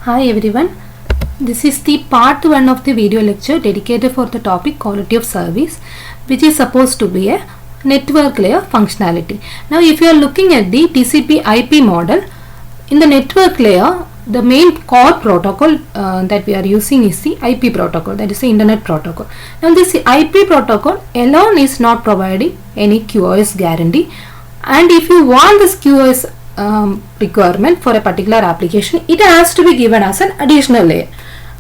Hi everyone, this is the part 1 of the video lecture dedicated for the topic quality of service, which is supposed to be a network layer functionality. Now if you are looking at the TCP IP model, in the network layer the main core protocol that we are using is the IP protocol, that is the internet protocol. Now this IP protocol alone is not providing any QoS guarantee, and if you want this QoS requirement for a particular application, it has to be given as an additional layer,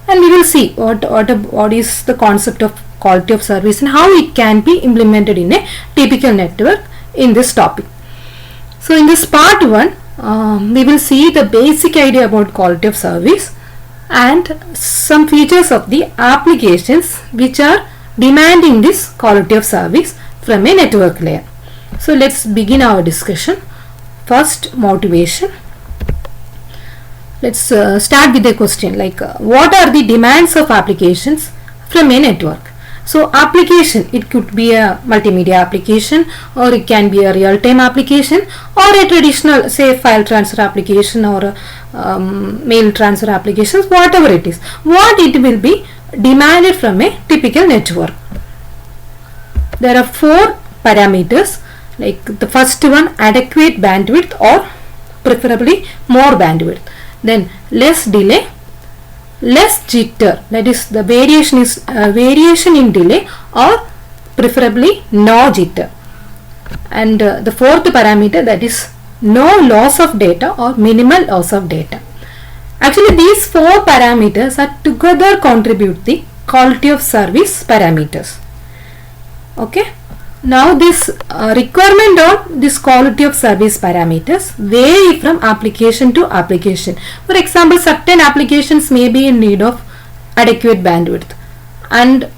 and we will see what is the concept of quality of service and how it can be implemented in a typical network in this topic. So in this part 1 we will see the basic idea about quality of service and some features of the applications which are demanding this quality of service from a network layer. So let's begin our discussion. First, motivation. Let's start with a question like what are the demands of applications from a network? So application, it could be a multimedia application, or it can be a real-time application, or a traditional say file transfer application, or mail transfer applications, whatever it is. What it will be demanded from a typical network? There are 4 parameters. Like the first one, adequate bandwidth or preferably more bandwidth. Then less delay, less jitter, that is the variation is variation in delay, or preferably no jitter. And the 4th parameter, that is no loss of data or minimal loss of data. Actually these 4 parameters are together contribute the quality of service parameters. Okay. Now this requirement on this quality of service parameters vary from application to application. For example, certain applications may be in need of adequate bandwidth, and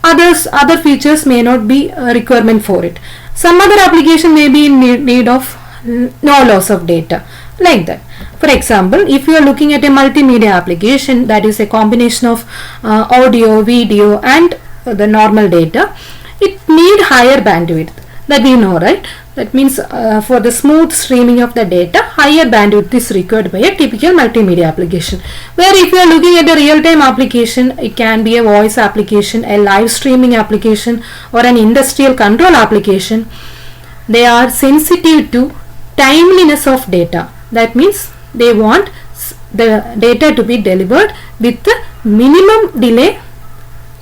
other features may not be a requirement for it. Some other application may be in need of no loss of data, like that. For example, if you are looking at a multimedia application, that is a combination of audio, video and the normal data, it need higher bandwidth, that we know, right? That means for the smooth streaming of the data, higher bandwidth is required by a typical multimedia application. Where if you are looking at a real-time application, it can be a voice application, a live streaming application, or an industrial control application. They are sensitive to timeliness of data. That means they want the data to be delivered with the minimum delay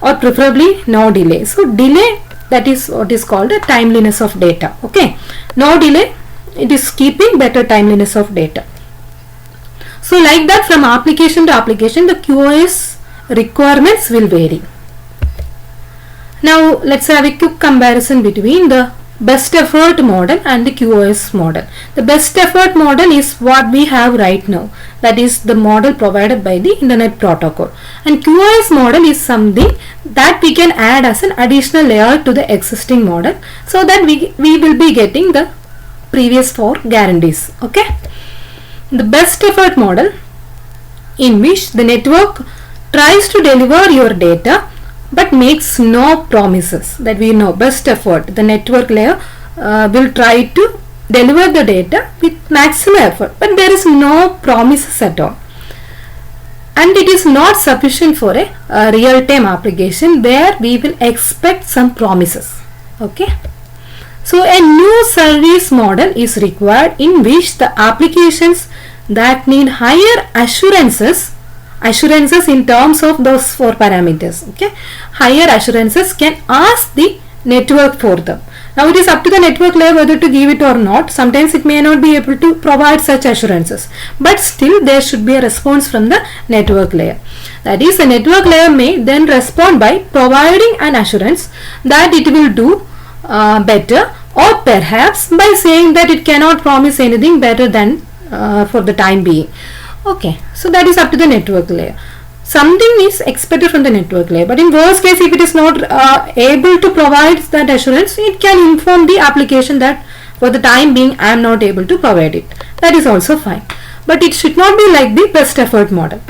or preferably no delay. So delay, that is what is called a timeliness of data. Okay, no delay, it is keeping better timeliness of data. So like that, from application to application the QoS requirements will vary. Now let's have a quick comparison between the best effort model and the QoS model. The best effort model is what we have right now, that is the model provided by the internet protocol, and QoS model is something that we can add as an additional layer to the existing model, so that we will be getting the previous 4 guarantees. Okay, the best effort model, in which the network tries to deliver your data but makes no promises, that we know. Best effort, the network layer will try to deliver the data with maximum effort, but there is no promises at all, and it is not sufficient for a real-time application where we will expect some promises. Okay, so a new service model is required, in which the applications that need higher assurances in terms of those 4 parameters, okay, higher assurances, can ask the network for them. Now it is up to the network layer whether to give it or not. Sometimes it may not be able to provide such assurances, but still there should be a response from the network layer. That is, the network layer may then respond by providing an assurance that it will do better, or perhaps by saying that it cannot promise anything better than for the time being. Okay, so that is up to the network layer. Something is expected from the network layer, but in worst case, if it is not able to provide that assurance, it can inform the application that for the time being I am not able to provide it. That is also fine, but it should not be like the best effort model.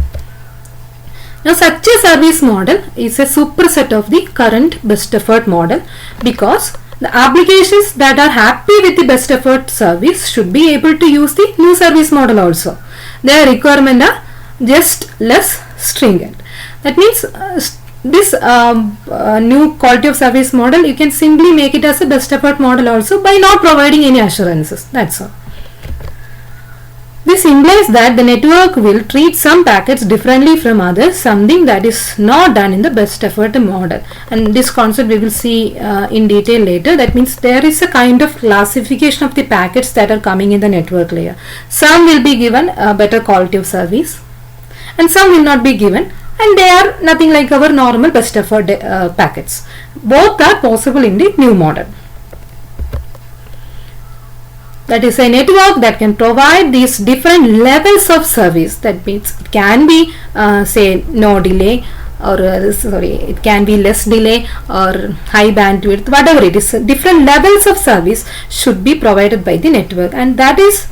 Now such a service model is a superset of the current best effort model, because the applications that are happy with the best effort service should be able to use the new service model also. Their requirement are just less stringent. That means this new quality of service model, you can simply make it as a best effort model also by not providing any assurances. That's all. This implies that the network will treat some packets differently from others, something that is not done in the best effort model. And this concept we will see in detail later. That means there is a kind of classification of the packets that are coming in the network layer. Some will be given a better quality of service and some will not be given, and they are nothing like our normal best effort packets. Both are possible in the new model. That is a network that can provide these different levels of service. That means it can be say no delay, or it can be less delay or high bandwidth, whatever it is. Different levels of service should be provided by the network, and that is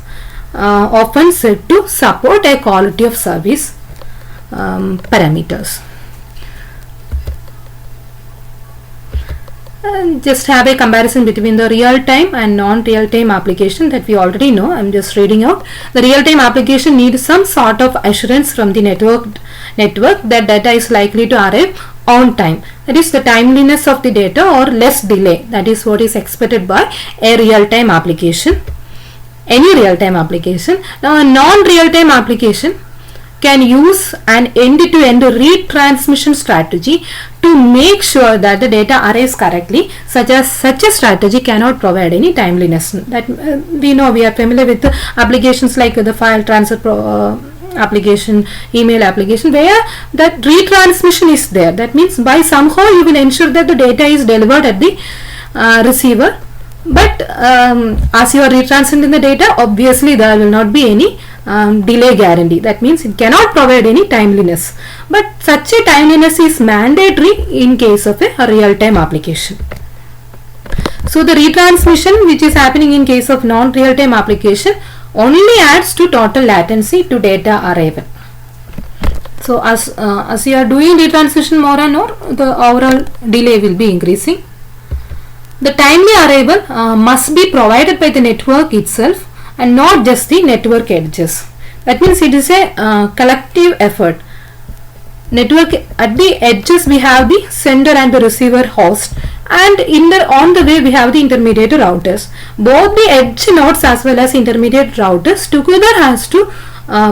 often said to support a quality of service parameters. Just have a comparison between the real-time and non-real-time application that we already know. I'm just reading out. The real-time application needs some sort of assurance from the network that data is likely to arrive on time. That is the timeliness of the data or less delay. That is what is expected by a real-time application. Any real-time application. Now a non-real-time application can use an end-to-end retransmission strategy to make sure that the data arrives correctly. Such a strategy cannot provide any timeliness. That we know, we are familiar with the applications like the file transfer application, email application, where that retransmission is there. That means by somehow you will ensure that the data is delivered at the receiver. But as you are retransmitting the data, obviously there will not be any delay guarantee. That means it cannot provide any timeliness, but such a timeliness is mandatory in case of a real-time application. So the retransmission which is happening in case of non-real-time application only adds to total latency to data arrival. So as you are doing retransmission more and more, the overall delay will be increasing. The timely arrival must be provided by the network itself and not just the network edges. That means it is a collective effort. Network at the edges we have the sender and the receiver host, and on the way we have the intermediate routers. Both the edge nodes as well as intermediate routers together has to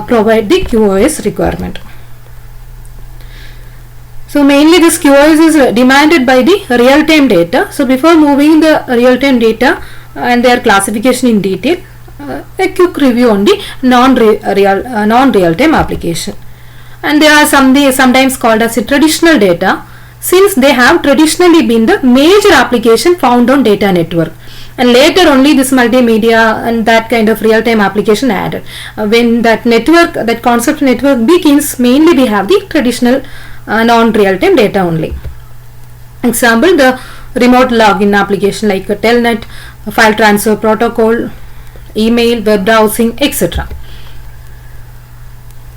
provide the QoS requirement. So mainly this QoS is demanded by the real-time data. So before moving the real-time data and their classification in detail, a quick review on the non-real-time application. And they are sometimes called as a traditional data, since they have traditionally been the major application found on data network. And later only this multimedia and that kind of real-time application added. When that network, that concept network begins, mainly we have the traditional non-real-time data only. Example, the remote login application like a Telnet, file transfer protocol, email, web browsing, etc.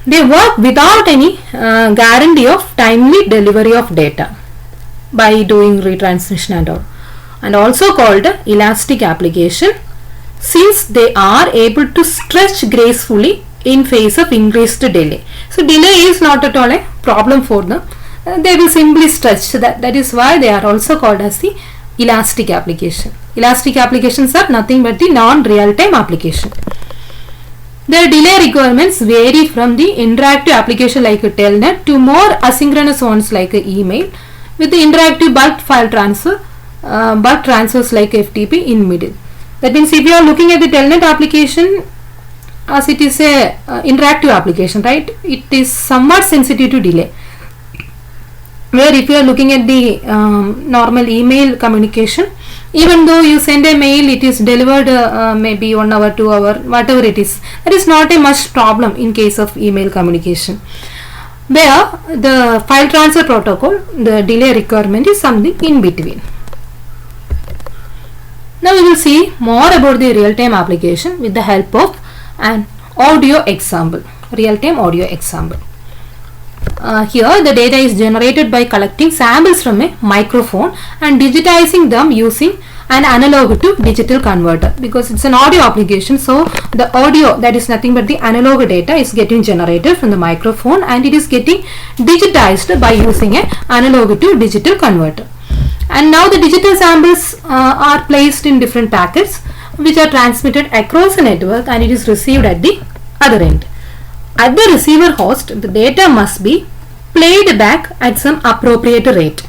They work without any guarantee of timely delivery of data by doing retransmission and all, and also called elastic application, since they are able to stretch gracefully in face of increased delay. So delay is not at all a problem for them. They will simply stretch. So that is why they are also called as the elastic application. Elastic applications are nothing but the non-real-time application. Their delay requirements vary from the interactive application like a Telnet to more asynchronous ones like a email, with the interactive bulk file transfer, bulk transfers like FTP in middle. That means if you are looking at the Telnet application, as it is a interactive application, right, it is somewhat sensitive to delay. Where if you are looking at the normal email communication, even though you send a mail, it is delivered maybe 1 hour, 2 hour, whatever it is. That is not a much problem in case of email communication. Where the file transfer protocol, the delay requirement is something in between. Now we will see more about the real-time application with the help of an audio example, real-time audio example. Here the data is generated by collecting samples from a microphone and digitizing them using an analog to digital converter, because it's an audio application. So the audio, that is nothing but the analog data, is getting generated from the microphone and it is getting digitized by using an analog to digital converter. And now the digital samples are placed in different packets which are transmitted across the network and it is received at the other end. At the receiver host, the data must be played back at some appropriate rate.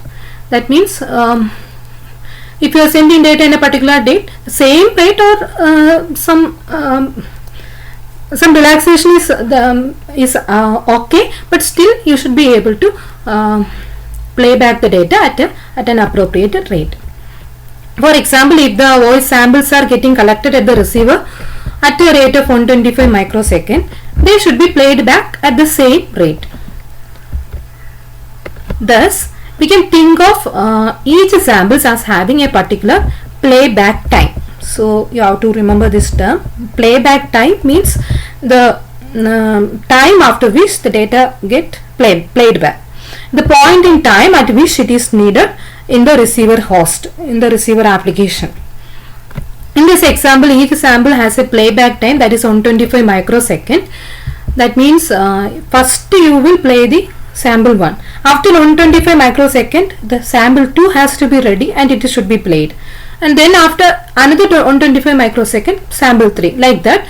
That means if you are sending data in a particular date, same rate or some relaxation is okay, but still you should be able to play back the data at an appropriate rate. For example, if the voice samples are getting collected at the receiver at a rate of 125 microsecond, they should be played back at the same rate. Thus, we can think of each samples as having a particular playback time. So you have to remember this term. Playback time means the time after which the data get played back. The point in time at which it is needed in the receiver host, in the receiver application. In this example, each sample has a playback time that is 125 microsecond. That means first you will play the sample 1. After 125 microsecond, the sample 2 has to be ready and it should be played. And then after another 125 microsecond, sample 3. Like that,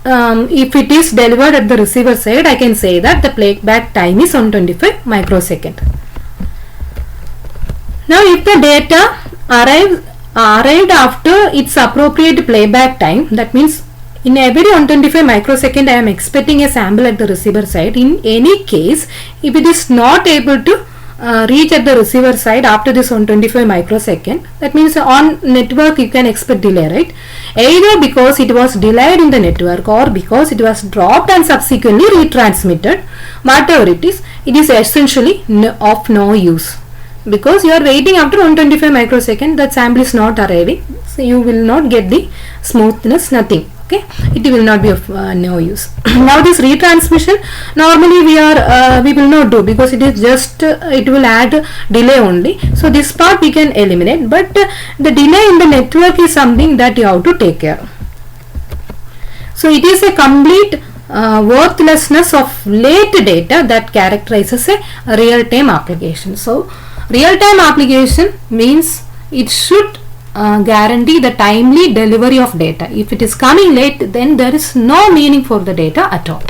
if it is delivered at the receiver side, I can say that the playback time is 125 microsecond. Now, if the data arrived after its appropriate playback time, that means in every 125 microsecond I am expecting a sample at the receiver side. In any case, if it is not able to reach at the receiver side after this 125 microsecond, that means on network you can expect delay, right? Either because it was delayed in the network or because it was dropped and subsequently retransmitted. Whatever it is essentially of no use, because you are waiting after 125 microsecond, that sample is not arriving, so you will not get the smoothness, nothing. Okay, it will not be of no use. Now this retransmission normally we will not do, because it is just it will add delay only. So this part we can eliminate, but the delay in the network is something that you have to take care of. So it is a complete worthlessness of late data that characterizes a real-time application. So real-time application means it should guarantee the timely delivery of data. If it is coming late, then there is no meaning for the data at all.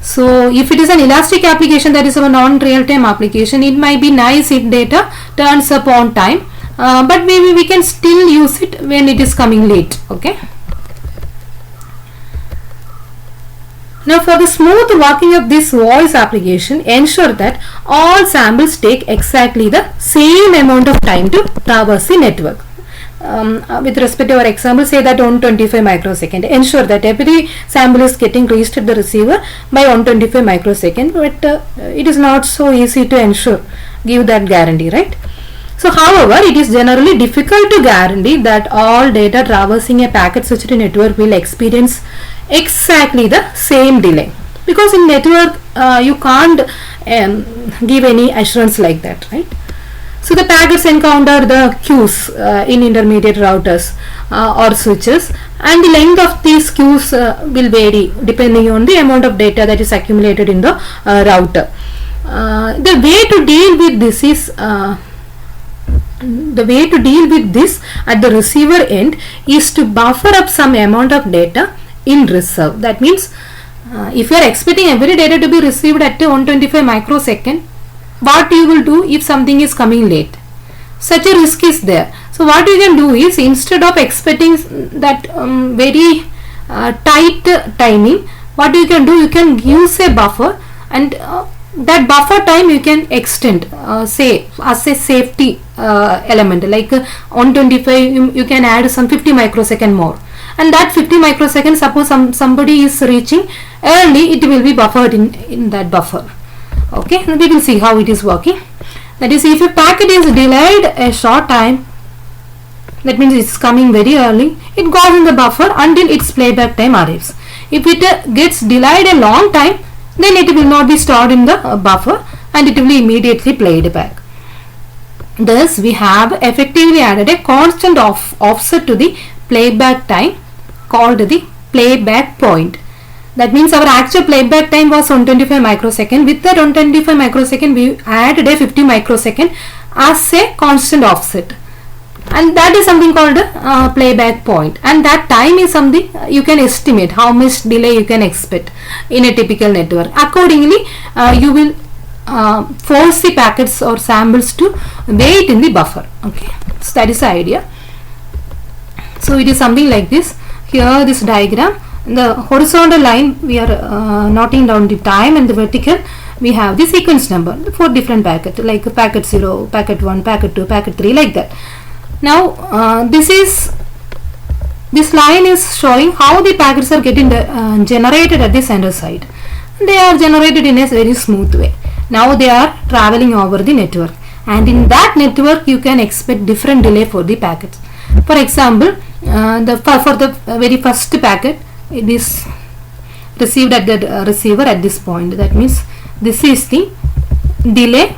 So if it is an elastic application, that is a non-real-time application, it might be nice if data turns up on time, but maybe we can still use it when it is coming late. Okay. Now for the smooth working of this voice application, ensure that all samples take exactly the same amount of time to traverse the network. With respect to our example, say that 125 microsecond. Ensure that every sample is getting reached at the receiver by 125 microsecond, but it is not so easy to ensure, give that guarantee, right? So however, it is generally difficult to guarantee that all data traversing a packet switched network will experience exactly the same delay, because in network you can't give any assurance like that, right? So the packets encounter the queues in intermediate routers or switches, and the length of these queues will vary depending on the amount of data that is accumulated in the router. The way to deal with this is at the receiver end is to buffer up some amount of data in reserve. That means if you are expecting every data to be received at 125 microsecond, what you will do if something is coming late? Such a risk is there. So what you can do is, instead of expecting that very tight timing, what you can do, you can use a buffer, and that buffer time you can extend, say as a safety element, like 125 you can add some 50 microsecond more, and that 50 microsecond, suppose somebody is reaching early, it will be buffered in that buffer. Okay, we will see how it is working. That is, if a packet is delayed a short time, that means it's coming very early, it goes in the buffer until its playback time arrives. If it gets delayed a long time, then it will not be stored in the buffer and it will be immediately played back. Thus, we have effectively added a constant offset to the playback time called the playback point. That means our actual playback time was 125 microsecond. With that 125 microsecond, we added a 50 microsecond as a constant offset. And that is something called a playback point. And that time is something you can estimate how much delay you can expect in a typical network. Accordingly, you will force the packets or samples to wait in the buffer. Okay, so that is the idea. So it is something like this. Here this diagram, the horizontal line we are noting down the time, and the vertical we have the sequence number for different packet, like packet 0, packet 1, packet 2, packet 3, like that. Now this line is showing how the packets are getting generated at the sender side. They are generated in a very smooth way. Now they are traveling over the network, and in that network you can expect different delay for the packets. For example, for the very first packet, it is received at the receiver at this point. That means this is the delay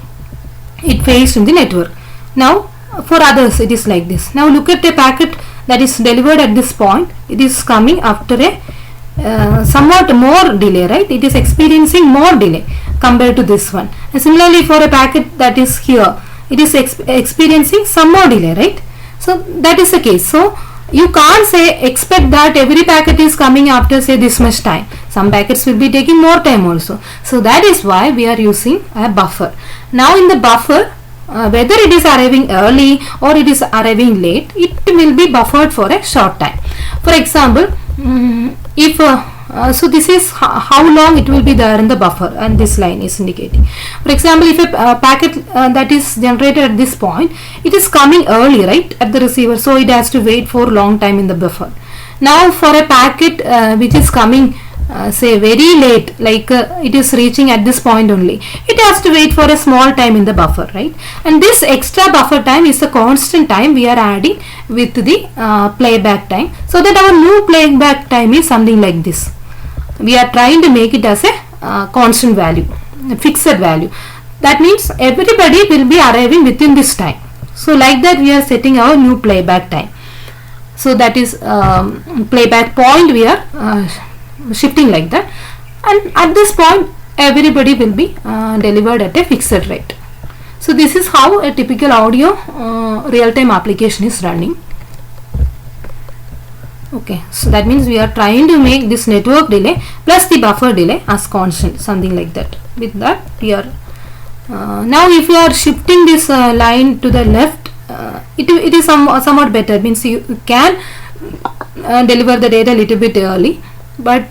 it faced in the network. Now for others it is like this. Now look at the packet that is delivered at this point. It is coming after a somewhat more delay, right? It is experiencing more delay compared to this one. And similarly, for a packet that is here, it is experiencing some more delay, right? So that is the case. So you can't say expect that every packet is coming after say this much time. Some packets will be taking more time also. So that is why we are using a buffer. Now in the buffer, whether it is arriving early or it is arriving late, it will be buffered for a short time. For example, if so this is how long it will be there in the buffer, and this line is indicating. For example, if a packet that is generated at this point, it is coming early, right, at the receiver, so it has to wait for a long time in the buffer. Now for a packet which is coming say very late, like it is reaching at this point only, it has to wait for a small time in the buffer, right? And this extra buffer time is the constant time we are adding with the playback time, so that our new playback time is something like this. We are trying to make it as a constant value, a fixed value. That means everybody will be arriving within this time. So like that we are setting our new playback time. So that is playback point we are shifting like that, and at this point everybody will be delivered at a fixed rate. So this is how a typical audio real-time application is running. Okay, so that means we are trying to make this network delay plus the buffer delay as constant, something like that. With that we are now if you are shifting this line to the left, it is somewhat better, means you can deliver the data a little bit early, but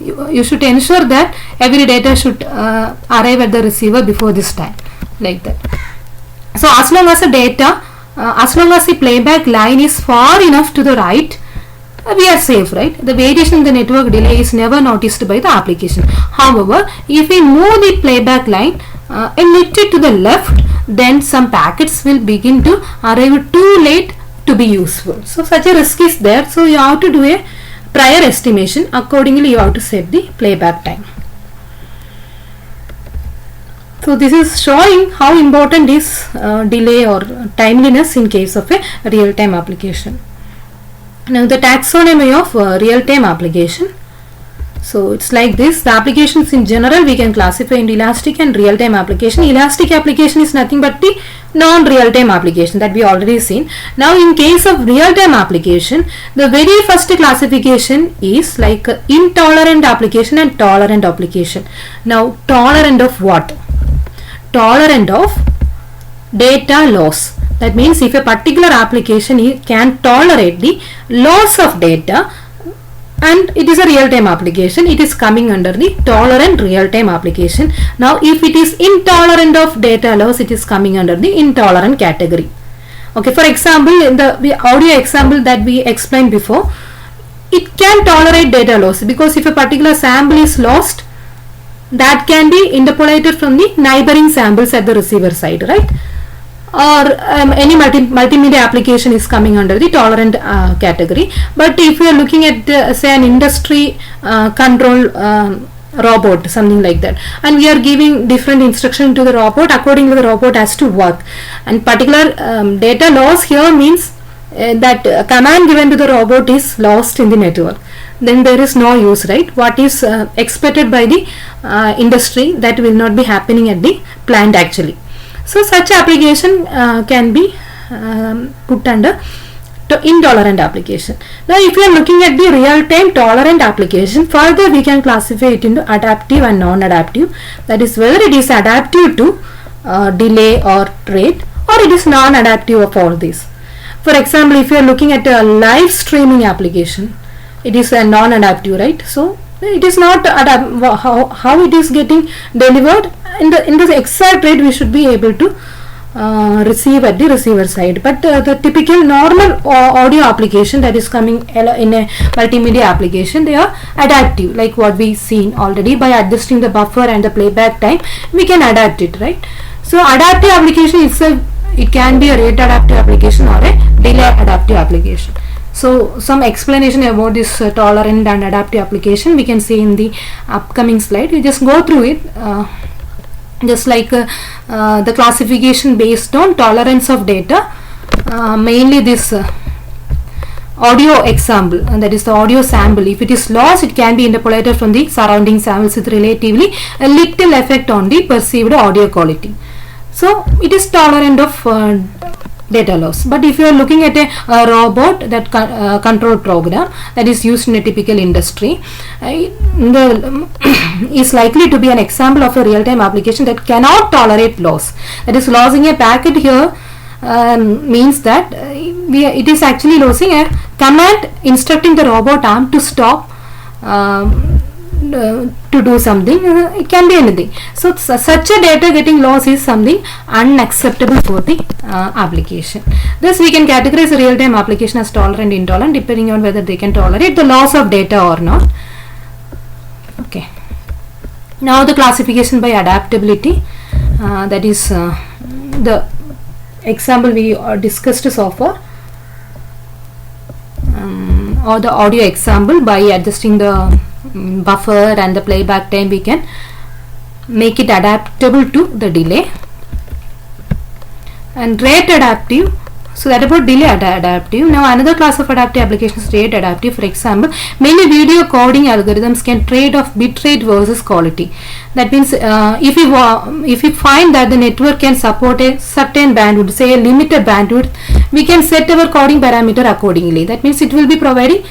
you should ensure that every data should arrive at the receiver before this time, like that. So as long as the data, as long as the playback line is far enough to the right, we are safe, right? The variation in the network delay is never noticed by the application. However, if we move the playback line a little to the left, then some packets will begin to arrive too late to be useful. So such a risk is there. So you have to do a prior estimation. Accordingly, you have to set the playback time. So this is showing how important is delay or timeliness in case of a real-time application. Now the taxonomy of real-time application. So it's like this. The applications in general we can classify into elastic and real-time application. Elastic application is nothing but the non-real-time application that we already seen. Now in case of real-time application, the very first classification is like intolerant application and tolerant application. Now tolerant of what? Tolerant of data loss. That means if a particular application can tolerate the loss of data, and it is a real-time application, it is coming under the tolerant real-time application. Now if it is intolerant of data loss, it is coming under the intolerant category. Okay, for example, in the audio example that we explained before, it can tolerate data loss because if a particular sample is lost, that can be interpolated from the neighboring samples at the receiver side, right? Or any multimedia application is coming under the tolerant category. But if you are looking at say an industry control robot, something like that, and we are giving different instruction to the robot. Accordingly the robot has to work, and particular data loss here means that command given to the robot is lost in the network, then there is no use, right? What is expected by the industry, that will not be happening at the plant actually. So such application can be put under intolerant application. Now if you are looking at the real-time tolerant application, further we can classify it into adaptive and non-adaptive. That is whether it is adaptive to delay or rate, or it is non-adaptive of all these. For example, if you are looking at a live streaming application, it is a non-adaptive, right? So it is not how it is getting delivered in the exact rate we should be able to receive at the receiver side. But the typical normal audio application that is coming in a multimedia application, they are adaptive, like what we seen already. By adjusting the buffer and the playback time, we can adapt it, right? So adaptive application itself, it can be a rate adaptive application or a delay adaptive application. So some explanation about this tolerant and adaptive application we can see in the upcoming slide. You just go through it, just like the classification based on tolerance of data, mainly this audio example, and that is the audio sample. If it is lost, it can be interpolated from the surrounding samples with relatively a little effect on the perceived audio quality. So it is tolerant of data loss. But if you are looking at a robot, that control program that is used in a typical industry, is likely to be an example of a real-time application that cannot tolerate loss. That is, losing a packet here means that it is actually losing a command instructing the robot arm to stop to do something. It can be anything. So such a data getting lost is something unacceptable for the application. Thus we can categorize a real-time application as tolerant and intolerant depending on whether they can tolerate the loss of data or not. Okay. Now the classification by adaptability, that is the example we discussed so far, or the audio example. By adjusting the buffer and the playback time, we can make it adaptable to the delay. And rate adaptive, so that about delay adaptive. Now another class of adaptive applications is rate adaptive. For example, many video coding algorithms can trade off bitrate versus quality. That means if we find that the network can support a certain bandwidth, say a limited bandwidth, we can set our coding parameter accordingly. That means it will be providing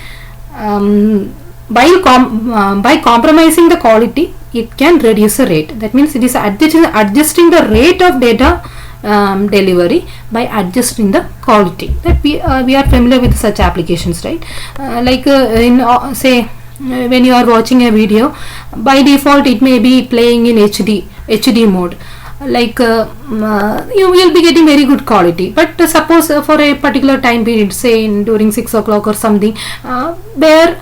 by compromising the quality, it can reduce the rate. That means it is adjusting the rate of data delivery by adjusting the quality. That we are familiar with such applications, right? Like in say when you are watching a video, by default it may be playing in HD mode. Like you will be getting very good quality, but suppose for a particular time period, say during 6 o'clock or something, where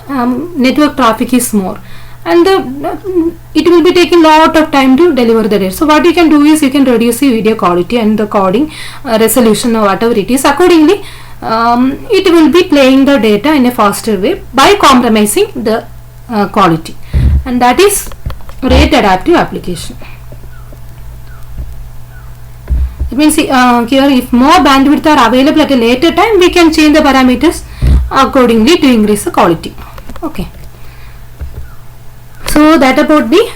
network traffic is more, and it will be taking lot of time to deliver the data. So what you can do is you can reduce the video quality and the coding resolution or whatever it is. Accordingly it will be playing the data in a faster way by compromising the quality, and that is rate adaptive application. It means here if more bandwidth are available at a later time, we can change the parameters accordingly to increase the quality. Okay. So that about the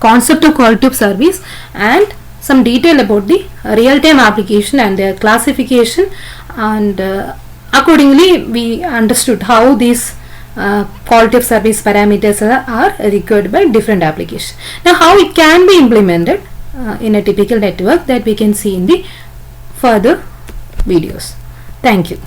concept of quality of service and some detail about the real-time application and their classification, and accordingly we understood how these quality of service parameters are required by different applications. Now how it can be implemented in a typical network, that we can see in the further videos. Thank you.